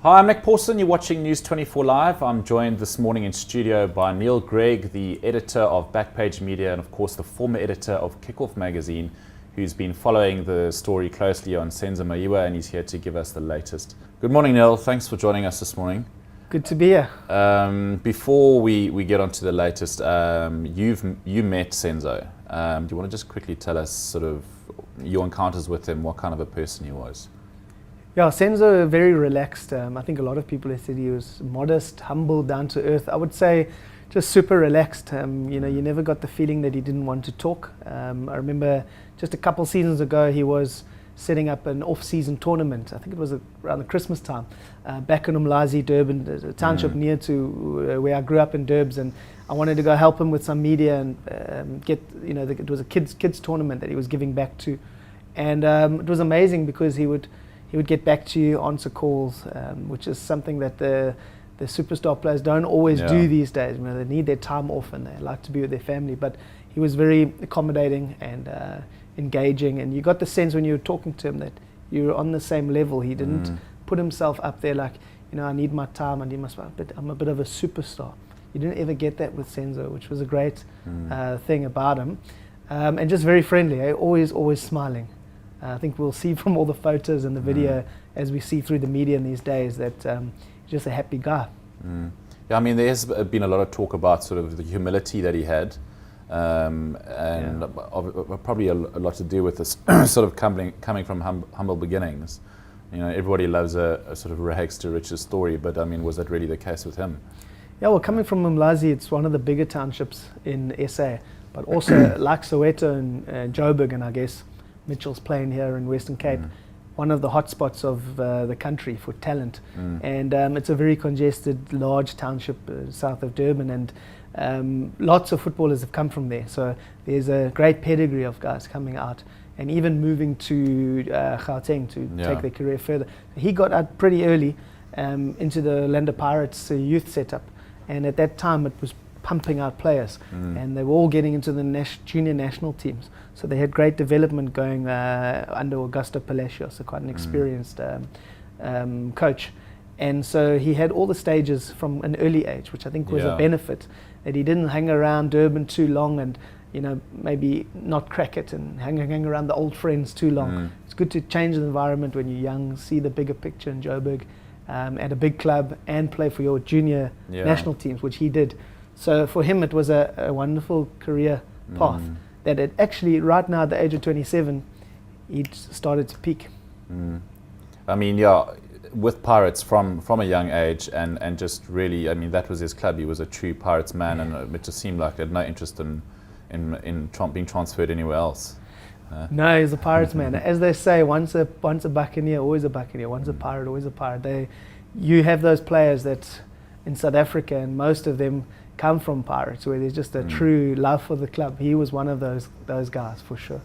Hi, I'm Nick Pawson. You're watching News 24 Live. I'm joined this morning in studio by Neil Gregg, the editor of Backpage Media and of course the former editor of Kickoff magazine, who's been following the story closely on Senzo, and he's here to give us the latest. Good morning, Neil. Thanks for joining us this morning. Good to be here. Before we get on to the latest, you met Senzo. Do you want to just quickly tell us sort of your encounters with him, what kind of a person he was? Yeah, Senzo, very relaxed. I think a lot of people have said he was modest, humble, down to earth. I would say just super relaxed. You never got the feeling that he didn't want to talk. I remember just a couple seasons ago, he was setting up an off-season tournament. I think it was around the Christmas time, back in Umlazi, Durban, a township near to where I grew up in Durbs, and I wanted to go help him with some media and get, it was a kids tournament that he was giving back to, and it was amazing because he would get back to you, answer calls, which is something that the superstar players don't always do these days. They need their time off and they like to be with their family. But he was very accommodating and engaging, and you got the sense when you were talking to him that you were on the same level. He didn't put himself up there like, I need my time, I need my spot, but I'm a bit of a superstar. You didn't ever get that with Senzo, which was a great thing about him. And just very friendly, always smiling. I think we'll see from all the photos and the video as we see through the media in these days that he's just a happy guy. Yeah, I mean, there's been a lot of talk about sort of the humility that he had, and probably a lot to do with this sort of coming from humble beginnings. Everybody loves a sort of rags to riches story, but I mean, was that really the case with him? Yeah, well, coming from Umlazi, it's one of the bigger townships in SA, but also like Soweto and Joburg, and I guess Mitchell's Plain here in Western Cape, one of the hotspots of the country for talent. And it's a very congested, large township south of Durban, and lots of footballers have come from there. So there's a great pedigree of guys coming out and even moving to Gauteng to take their career further. He got out pretty early into the Orlando Pirates youth setup, and at that time it was pumping out players, and they were all getting into the junior national teams. So they had great development going under Augusto Palacios, so quite an experienced coach. And so he had all the stages from an early age, which I think was a benefit, that he didn't hang around Durban too long and maybe not crack it and hang around the old friends too long. It's good to change the environment when you're young, see the bigger picture in Joburg, at a big club, and play for your junior national teams, which he did. So for him, it was a wonderful career path that it actually, right now at the age of 27, he'd started to peak. I mean, with Pirates from a young age, and just really, I mean, that was his club. He was a true Pirates man, and it just seemed like he had no interest in being transferred anywhere else. No, he's a Pirates man. As they say, once a Buccaneer, always a Buccaneer. Once a Pirate, always a Pirate. You have those players that in South Africa, and most of them come from Pirates, where there's just a true love for the club. He was one of those guys for sure.